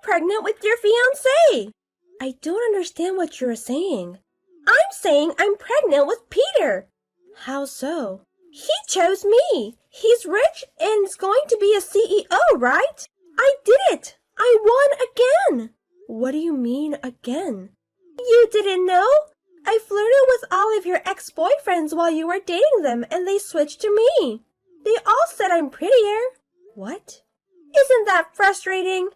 pregnant with your fiancé. I don't understand what you're saying. I'm saying I'm pregnant with Peter. How so? He chose me. He's rich and is going to be a CEO, right? I did it. I won again. What do you mean again? You didn't know? I flirted with all of your ex-boyfriends while you were dating them and they switched to me. They all said I'm prettier. What? Isn't that frustrating?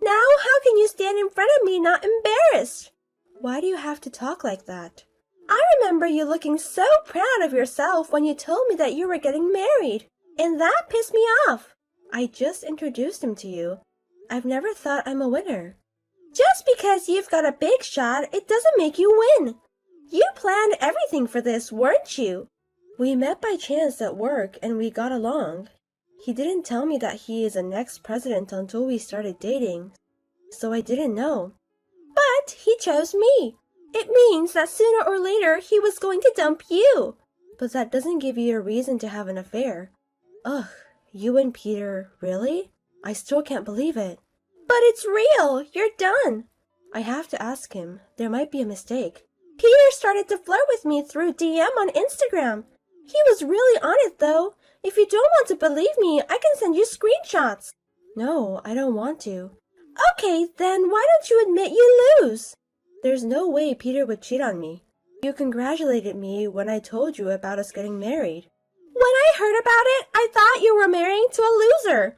Now how can you stand in front of me not embarrassed? Why do you have to talk like that? I remember you looking so proud of yourself when you told me that you were getting married, and that pissed me off. I just introduced him to you. I've never thought I'm a winner. Just because you've got a big shot, it doesn't make you win. You planned everything for this, weren't you? We met by chance at work and we got along. He didn't tell me that he is the next president until we started dating, so I didn't know. But he chose me. It means that sooner or later he was going to dump you. But that doesn't give you a reason to have an affair. Ugh, you and Peter, really? I still can't believe it. But it's real. You're done. I have to ask him. There might be a mistake. Peter started to flirt with me through DM on Instagram. He was really on it though. If you don't want to believe me, I can send you screenshots. No, I don't want to. Okay, then why don't you admit you lose? There's no way Peter would cheat on me. You congratulated me when I told you about us getting married. When I heard about it, I thought you were marrying to a loser.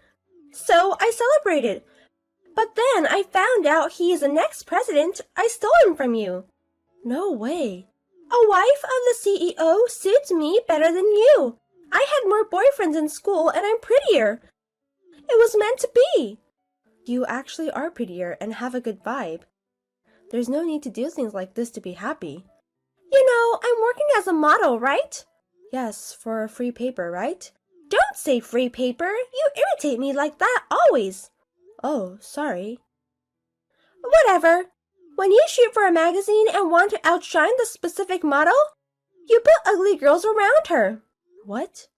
So I celebrated. But then I found out he is the next president. I stole him from you. No way. A wife of the CEO suits me better than you. I had more boyfriends in school and I'm prettier. It was meant to be. You actually are prettier and have a good vibe. There's no need to do things like this to be happy. You know, I'm working as a model, right? Yes, for a free paper, right? Don't say free paper. You irritate me like that always. Oh, sorry. Whatever. When you shoot for a magazine and want to outshine the specific model, you put ugly girls around her. What?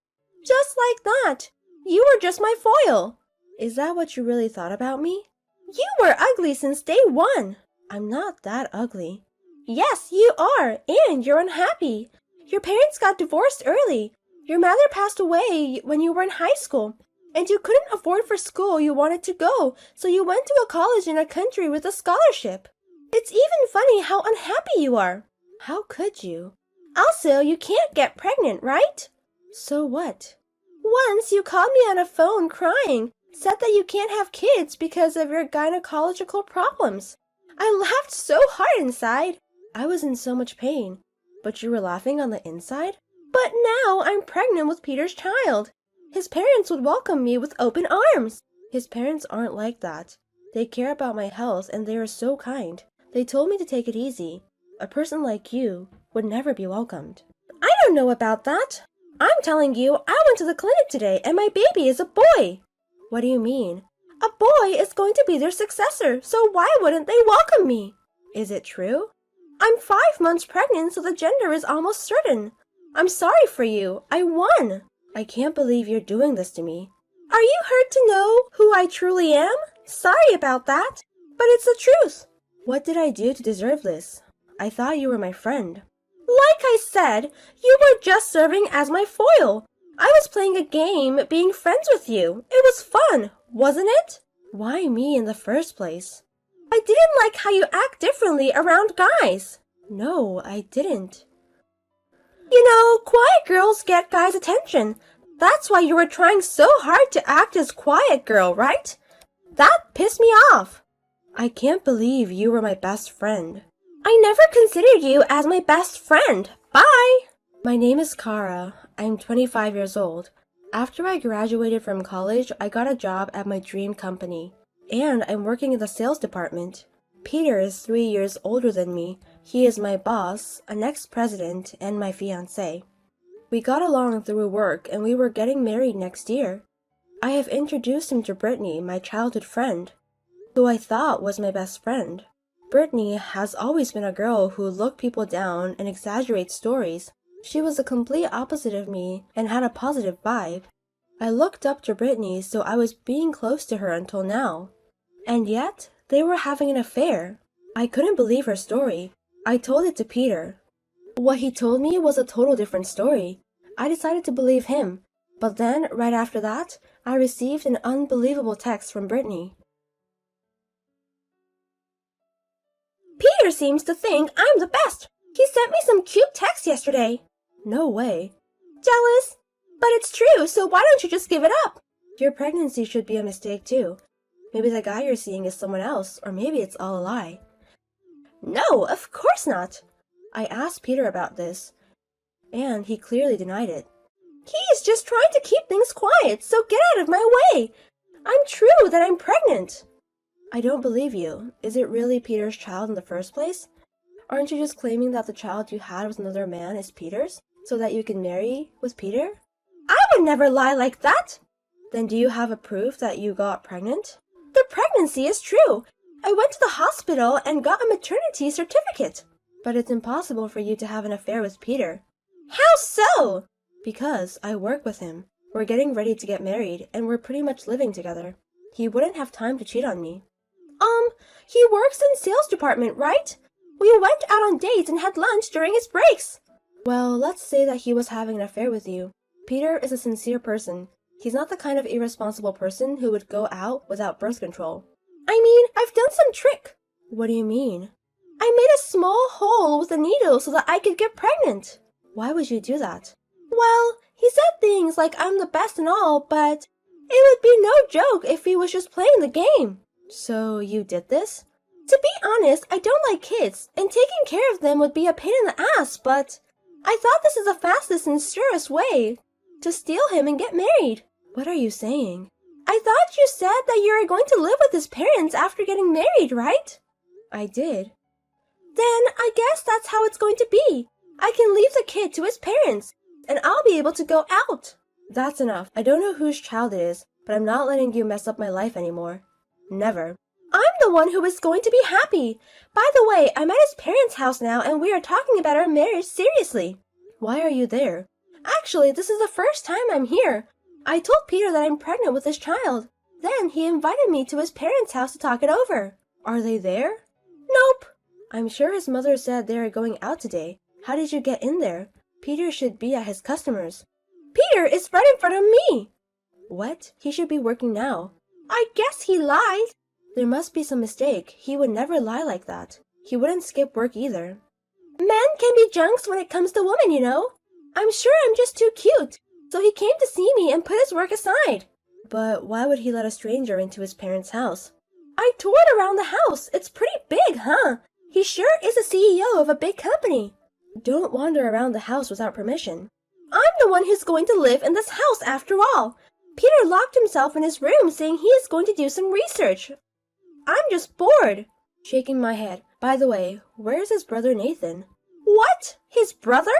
Just like that. You were just my foil. Is that what you really thought about me? You were ugly since day one. I'm not that ugly. Yes, you are, and you're unhappy. Your parents got divorced early. Your mother passed away when you were in high school, and you couldn't afford for school you wanted to go, so you went to a college in a country with a scholarship. It's even funny how unhappy you are. How could you? Also, you can't get pregnant, right? So what? Once you called me on a phone crying, said that you can't have kids because of your gynecological problems. I laughed so hard inside. I was in so much pain. But you were laughing on the inside? But now I'm pregnant with Peter's child. His parents would welcome me with open arms. His parents aren't like that. They care about my health and they are so kind. They told me to take it easy. A person like you would never be welcomed. I don't know about that. I'm telling you, I went to the clinic today and my baby is a boy. What do you mean? A boy is going to be their successor, so why wouldn't they welcome me? Is it true? I'm 5 months pregnant, so the gender is almost certain. I'm sorry for you. I won. I can't believe you're doing this to me. Are you hurt to know who I truly am? Sorry about that, but it's the truth. What did I do to deserve this? I thought you were my friend. Like I said, you were just serving as my foil. I was playing a game, being friends with you. It was fun, wasn't it? Why me in the first place? I didn't like how you act differently around guys. No, I didn't. You know, quiet girls get guys' attention. That's why you were trying so hard to act as quiet girl, right? That pissed me off. I can't believe you were my best friend. I never considered you as my best friend. Bye! My name is Kara. I'm 25 years old. After I graduated from college, I got a job at my dream company. And I'm working in the sales department. Peter is 3 years older than me. He is my boss, an ex-president, and my fiancé. We got along through work and we were getting married next year. I have introduced him to Brittany, my childhood friend, who I thought was my best friend. Brittany has always been a girl who looked people down and exaggerates stories. She was the complete opposite of me and had a positive vibe. I looked up to Brittany, so I was being close to her until now. And yet, They were having an affair. I couldn't believe her story. I told it to Peter. What he told me was a total different story. I decided to believe him, but then, right after that, I received an unbelievable text from Brittany. Peter seems to think I'm the best. He sent me some cute text yesterday. No way. Jealous? But it's true, so why don't you just give it up? Your pregnancy should be a mistake too. Maybe the guy you're seeing is someone else, or maybe it's all a lie. No, of course not. I asked Peter about this, and he clearly denied it. He's just trying to keep things quiet, so get out of my way. I'm true that I'm pregnant. I don't believe you. Is it really Peter's child in the first place? Aren't you just claiming that the child you had with another man is Peter's, so that you can marry with Peter? I would never lie like that. Then do you have a proof that you got pregnant? The pregnancy is true. I went to the hospital and got a maternity certificate. But it's impossible for you to have an affair with Peter. How so? Because I work with him. We're getting ready to get married, and we're pretty much living together. He wouldn't have time to cheat on me. He works in sales department, right? We went out on dates and had lunch during his breaks. Well, let's say that he was having an affair with you. Peter is a sincere person. He's not the kind of irresponsible person who would go out without birth control. I mean, I've done some trick. What do you mean? I made a small hole with a needle so that I could get pregnant. Why would you do that? Well, he said things like I'm the best and all, but it would be no joke if he was just playing the game. So you did this? To be honest, I don't like kids, and taking care of them would be a pain in the ass, but I thought this is the fastest and surest way to steal him and get married. What are you saying? I thought you said that you were going to live with his parents after getting married, right? I did. Then I guess that's how it's going to be. I can leave the kid to his parents, and I'll be able to go out. That's enough. I don't know whose child it is, but I'm not letting you mess up my life anymore. Never. I'm the one who is going to be happy. By the way, I'm at his parents' house now, and we are talking about our marriage seriously. Why are you there? Actually, this is the first time I'm here. I told Peter that I'm pregnant with his child. Then he invited me to his parents' house to talk it over. Are they there? Nope. I'm sure his mother said they are going out today. How did you get in there? Peter should be at his customers. Peter is right in front of me. What? He should be working now. I guess he lied. There must be some mistake. He would never lie like that. He wouldn't skip work either. Men can be junks when it comes to women, you know. I'm sure I'm just too cute. So he came to see me and put his work aside. But why would he let a stranger into his parents' house? I toured around the house. It's pretty big, huh? He sure is a CEO of a big company. Don't wander around the house without permission. I'm the one who's going to live in this house after all. Peter locked himself in his room saying he is going to do some research. I'm just bored. Shaking my head. By the way, where's his brother Nathan? What? His brother?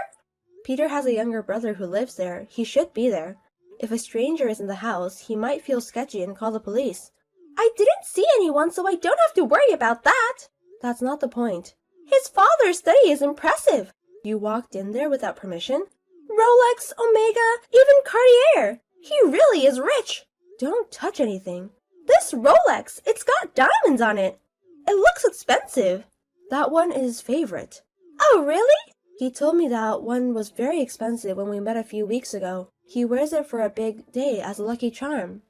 Peter has a younger brother who lives there. He should be there. If a stranger is in the house, he might feel sketchy and call the police. I didn't see anyone, so I don't have to worry about that. That's not the point. His father's study is impressive. You walked in there without permission? Rolex, Omega, even Cartier. He really is rich. Don't touch anything. This Rolex, it's got diamonds on it. It looks expensive. That one is his favorite. Oh, really? He told me that one was very expensive when we met a few weeks ago. He wears it for a big day as a lucky charm,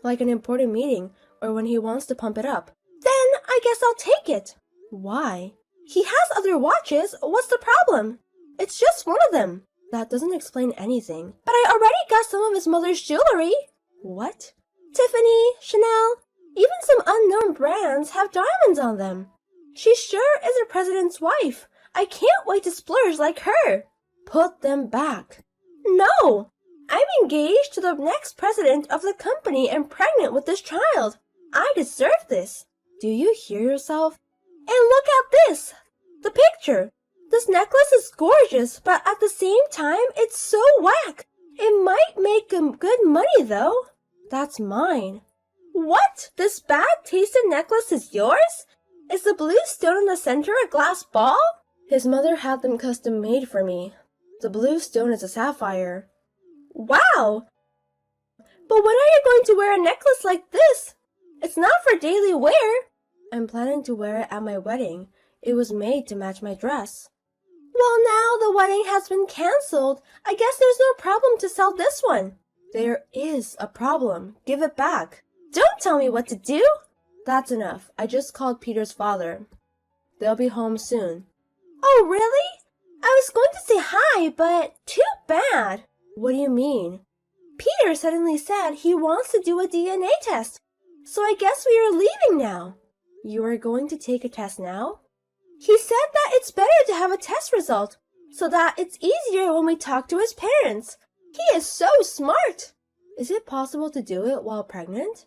like an important meeting or when he wants to pump it up. Then I guess I'll take it. Why? He has other watches. What's the problem? It's just one of them. That doesn't explain anything. But I already got some of his mother's jewelry. What? Tiffany, Chanel, even some unknown brands have diamonds on them. She sure is a president's wife. I can't wait to splurge like her. Put them back. No! I'm engaged to the next president of the company and pregnant with this child. I deserve this. Do you hear yourself? And look at this! The picture. This necklace is gorgeous, but at the same time, it's so whack. It might make good money, though. That's mine. What? This bad-tasted necklace is yours? Is the blue stone in the center a glass ball? His mother had them custom-made for me. The blue stone is a sapphire. Wow! But when are you going to wear a necklace like this? It's not for daily wear. I'm planning to wear it at my wedding. It was made to match my dress. Well, now the wedding has been canceled. I guess there's no problem to sell this one. There is a problem. Give it back. Don't tell me what to do. That's enough. I just called Peter's father. They'll be home soon. Oh, really? I was going to say hi, but too bad. What do you mean? Peter suddenly said he wants to do a DNA test. So I guess we are leaving now. You are going to take a test now? He said that it's better to have a test result, so that it's easier when we talk to his parents. He is so smart. Is it possible to do it while pregnant?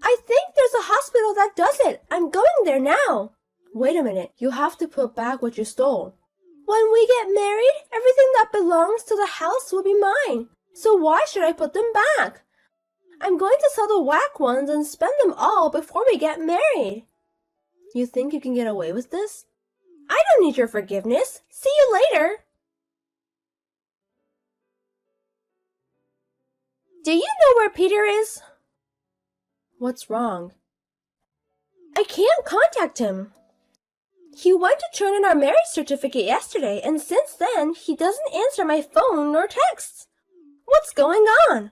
I think there's a hospital that does it. I'm going there now. Wait a minute. You have to put back what you stole. When we get married, everything that belongs to the house will be mine. So why should I put them back? I'm going to sell the whack ones and spend them all before we get married. You think you can get away with this? I don't need your forgiveness. See you later. Do you know where Peter is? What's wrong? I can't contact him. He went to turn in our marriage certificate yesterday, and since then, he doesn't answer my phone nor texts. What's going on?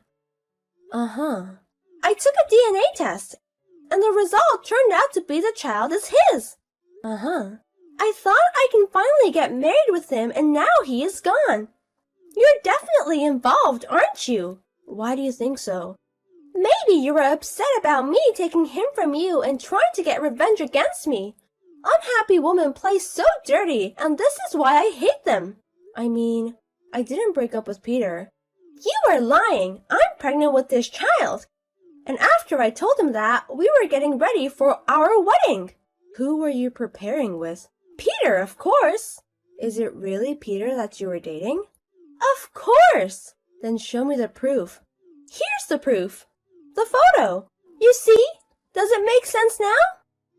I took a DNA test, and the result turned out to be the child is his. I thought I can finally get married with him, and now he is gone. You're definitely involved, aren't you? Why do you think so? Maybe you were upset about me taking him from you and trying to get revenge against me. Unhappy women play so dirty, and this is why I hate them. I mean, I didn't break up with Peter. You are lying. I'm pregnant with this child. And after I told him that, we were getting ready for our wedding. Who were you preparing with? Peter, of course. Is it really Peter that you were dating? Of course. Then show me the proof. Here's the proof. The photo. You see? Does it make sense now?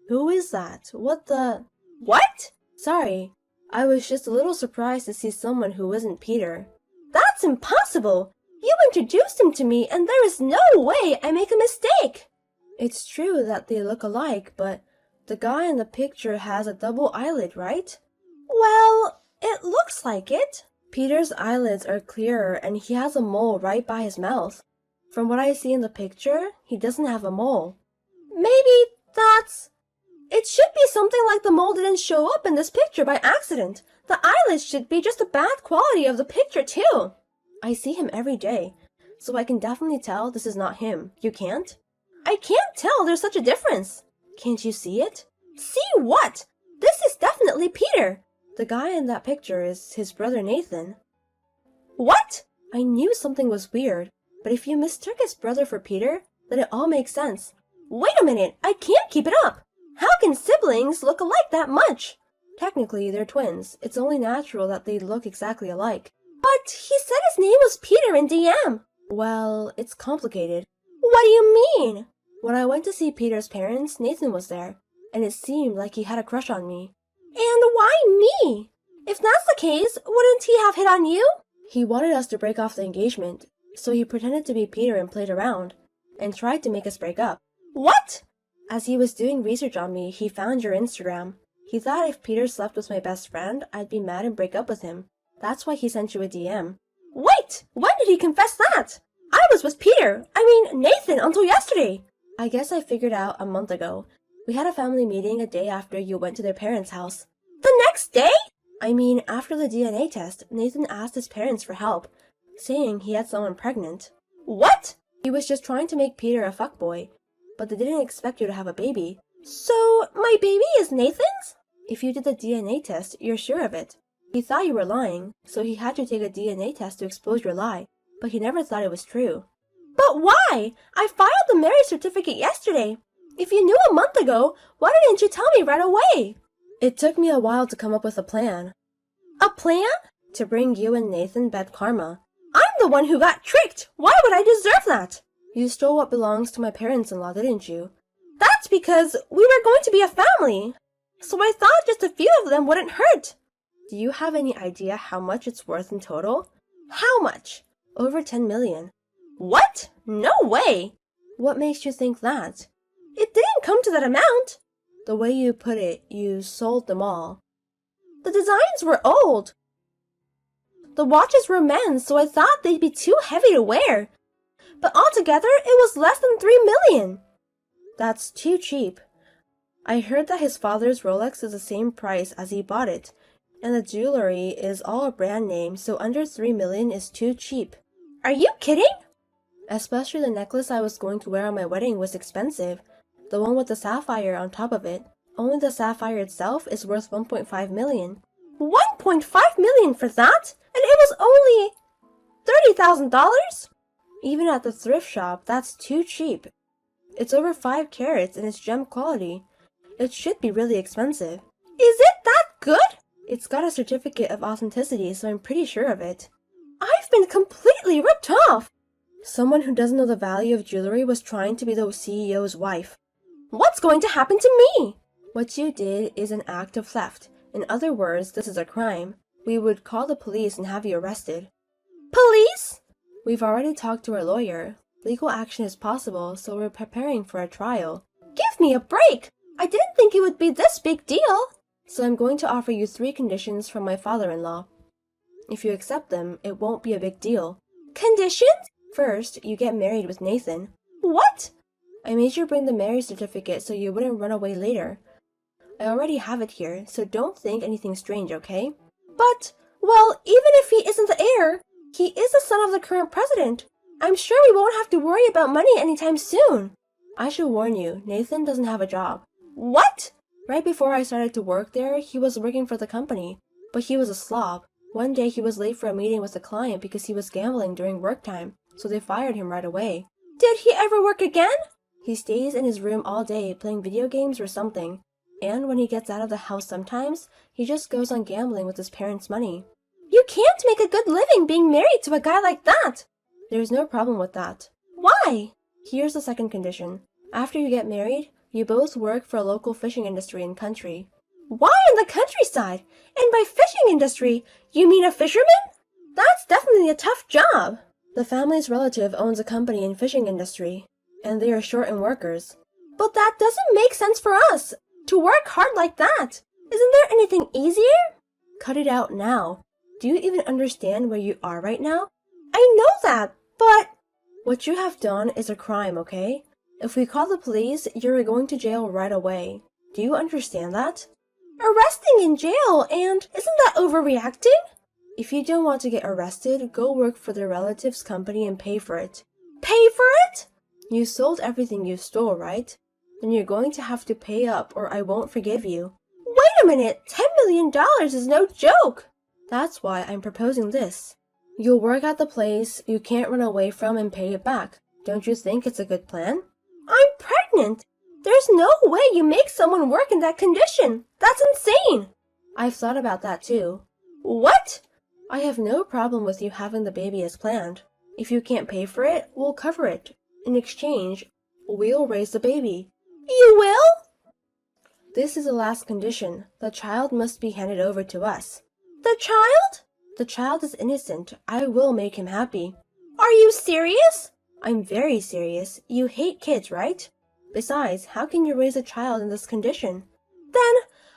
Who is that? What? Sorry. I was just a little surprised to see someone who isn't Peter. That's impossible. You introduced him to me, and there is no way I make a mistake. It's true that they look alike, but the guy in the picture has a double eyelid, right? Well, it looks like it. Peter's eyelids are clearer, and he has a mole right by his mouth. From what I see in the picture, he doesn't have a mole. Maybe that's... It should be something like the mole didn't show up in this picture by accident. The eyelids should be just the bad quality of the picture, too. I see him every day, so I can definitely tell this is not him. You can't? I can't tell there's such a difference. Can't you see it? See what? This is definitely Peter. The guy in that picture is his brother Nathan. What? I knew something was weird, but if you mistook his brother for Peter, then it all makes sense. Wait a minute, I can't keep it up. How can siblings look alike that much? Technically, they're twins. It's only natural that they look exactly alike. But he said his name was Peter in DM. Well, it's complicated. What do you mean? When I went to see Peter's parents, Nathan was there, and it seemed like he had a crush on me. And why me? If that's the case, wouldn't he have hit on you? He wanted us to break off the engagement, so he pretended to be Peter and played around, and tried to make us break up. What? As he was doing research on me, he found your Instagram. He thought if Peter slept with my best friend, I'd be mad and break up with him. That's why he sent you a DM. Wait! When did he confess that? I was with Peter, Nathan, until yesterday. I guess I figured out a month ago. We had a family meeting a day after you went to their parents' house. The next day? After the DNA test, Nathan asked his parents for help, saying he had someone pregnant. What? He was just trying to make Peter a fuckboy, but they didn't expect you to have a baby. So, my baby is Nathan's? If you did the DNA test, you're sure of it. He thought you were lying, so he had you take a DNA test to expose your lie, but he never thought it was true. But why? I filed the marriage certificate yesterday. If you knew a month ago, why didn't you tell me right away? It took me a while to come up with a plan. A plan? To bring you and Nathan bad karma. I'm the one who got tricked. Why would I deserve that? You stole what belongs to my parents-in-law, didn't you? That's because we were going to be a family. So I thought just a few of them wouldn't hurt. Do you have any idea how much it's worth in total? How much? Over 10 million. What? No way! What makes you think that? It didn't come to that amount. The way you put it, you sold them all. The designs were old. The watches were men's, so I thought they'd be too heavy to wear. But altogether, it was less than 3 million. That's too cheap. I heard that his father's Rolex is the same price as he bought it, and the jewelry is all a brand name, so under 3 million is too cheap. Are you kidding? Especially the necklace I was going to wear on my wedding was expensive. The one with the sapphire on top of it. Only the sapphire itself is worth 1.5 million. 1.5 million for that? And it was only $30,000? Even at the thrift shop, that's too cheap. It's over 5 carats and it's gem quality. It should be really expensive. Is it that good? It's got a certificate of authenticity, so I'm pretty sure of it. I've been completely ripped off! Someone who doesn't know the value of jewelry was trying to be the CEO's wife. What's going to happen to me? What you did is an act of theft. In other words, this is a crime. We would call the police and have you arrested. Police? We've already talked to our lawyer. Legal action is possible, so we're preparing for a trial. Give me a break! I didn't think it would be this big deal. So I'm going to offer you 3 conditions from my father-in-law. If you accept them, it won't be a big deal. Conditions? First, you get married with Nathan. What? I made you bring the marriage certificate so you wouldn't run away later. I already have it here, so don't think anything strange, okay? But, well, even if he isn't the heir, he is the son of the current president. I'm sure we won't have to worry about money anytime soon. I should warn you, Nathan doesn't have a job. What? Right before I started to work there, he was working for the company, but he was a slob. One day he was late for a meeting with a client because he was gambling during work time, so they fired him right away. Did he ever work again? He stays in his room all day playing video games or something, and when he gets out of the house sometimes, he just goes on gambling with his parents' money. You can't make a good living being married to a guy like that! There's no problem with that. Why? Here's the second condition. After you get married, you both work for a local fishing industry and country. Why in the countryside? And by fishing industry, you mean a fisherman? That's definitely a tough job. The family's relative owns a company in fishing industry, and they are short in workers. But that doesn't make sense for us, to work hard like that. Isn't there anything easier? Cut it out now. Do you even understand where you are right now? I know that, but... What you have done is a crime, okay? If we call the police, you're going to jail right away. Do you understand that? Arresting in jail, and isn't that overreacting? If you don't want to get arrested, go work for the relative's company and pay for it. Pay for it? You sold everything you stole, right? Then you're going to have to pay up or I won't forgive you. Wait a minute! $10 million is no joke! That's why I'm proposing this. You'll work at the place you can't run away from and pay it back. Don't you think it's a good plan? I'm pregnant! There's no way you make someone work in that condition! That's insane! I've thought about that too. What? I have no problem with you having the baby as planned. If you can't pay for it, we'll cover it. In exchange, we'll raise the baby. You will? This is the last condition. The child must be handed over to us. The child? The child is innocent. I will make him happy. Are you serious? I'm very serious. You hate kids, right? Besides, how can you raise a child in this condition? Then,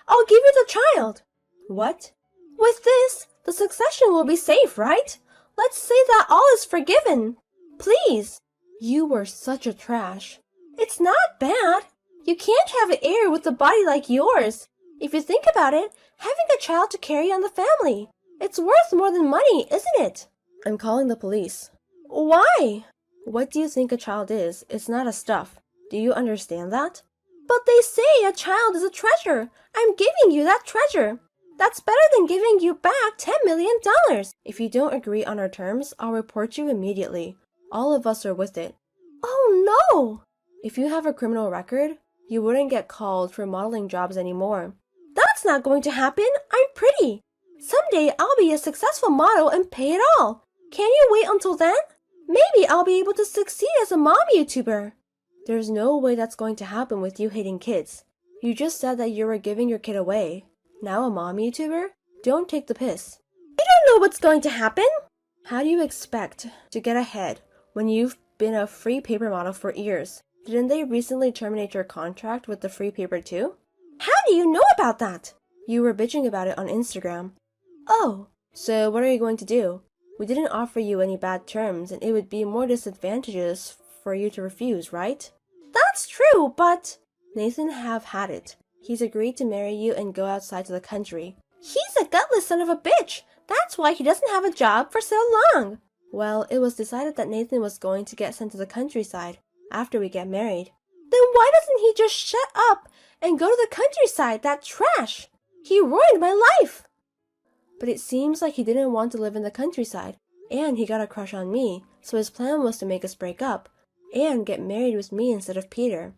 I'll give you the child. What? With this, the succession will be safe, right? Let's say that all is forgiven. Please. You were such a trash. It's not bad. You can't have an heir with a body like yours. If you think about it, having a child to carry on the family. It's worth more than money, isn't it? I'm calling the police. Why? What do you think a child is? It's not a stuff. Do you understand that? But they say a child is a treasure. I'm giving you that treasure. That's better than giving you back $10 million. If you don't agree on our terms, I'll report you immediately. All of us are with it. Oh no! If you have a criminal record, you wouldn't get called for modeling jobs anymore. That's not going to happen. I'm pretty. Someday I'll be a successful model and pay it all. Can you wait until then? Maybe I'll be able to succeed as a mom YouTuber. There's no way that's going to happen with you hating kids. You just said that you were giving your kid away. Now a mom YouTuber? Don't take the piss. I don't know what's going to happen. How do you expect to get ahead when you've been a free paper model for years? Didn't they recently terminate your contract with the free paper too? How do you know about that? You were bitching about it on Instagram. Oh, so what are you going to do? We didn't offer you any bad terms, and it would be more disadvantageous for you to refuse, right? That's true, but Nathan have had it. He's agreed to marry you and go outside to the country. He's a gutless son of a bitch. That's why he doesn't have a job for so long. Well, it was decided that Nathan was going to get sent to the countryside after we get married. Then why doesn't he just shut up and go to the countryside, that trash? He ruined my life. But it seems like he didn't want to live in the countryside, and he got a crush on me, so his plan was to make us break up and get married with me instead of Peter.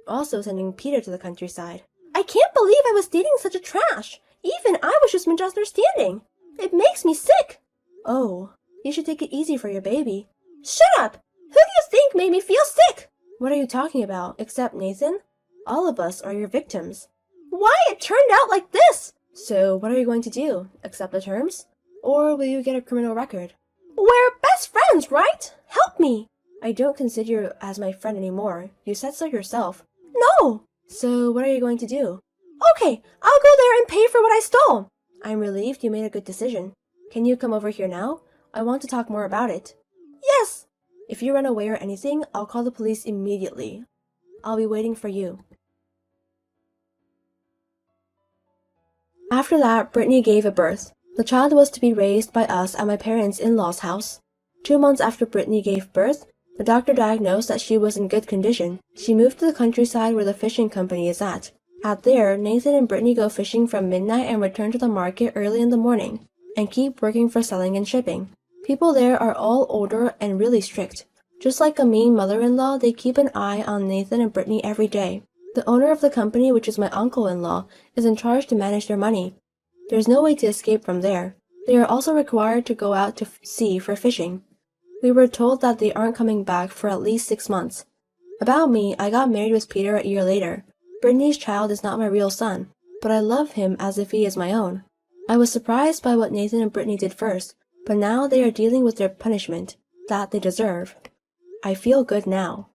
Also sending Peter to the countryside. I can't believe I was dating such a trash. Even I was just misunderstanding. It makes me sick. Oh, you should take it easy for your baby. Shut up! Who do you think made me feel sick? What are you talking about, except Nathan? All of us are your victims. Why it turned out like this? So what are you going to do? Accept the terms? Or will you get a criminal record? We're best friends, right? Help me. I don't consider you as my friend anymore. You said so yourself. No! So what are you going to do? Okay, I'll go there and pay for what I stole. I'm relieved you made a good decision. Can you come over here now? I want to talk more about it. Yes! If you run away or anything, I'll call the police immediately. I'll be waiting for you. After that, Brittany gave a birth. The child was to be raised by us at my parents-in-law's house. 2 months after Brittany gave birth, the doctor diagnosed that she was in good condition. She moved to the countryside where the fishing company is at. Out there, Nathan and Brittany go fishing from midnight and return to the market early in the morning, and keep working for selling and shipping. People there are all older and really strict. Just like a mean mother-in-law, they keep an eye on Nathan and Brittany every day. The owner of the company, which is my uncle-in-law, is in charge to manage their money. There's no way to escape from there. They are also required to go out to sea for fishing. We were told that they aren't coming back for at least 6 months. About me, I got married with Peter a year later. Brittany's child is not my real son, but I love him as if he is my own. I was surprised by what Nathan and Brittany did first, but now they are dealing with their punishment that they deserve. I feel good now.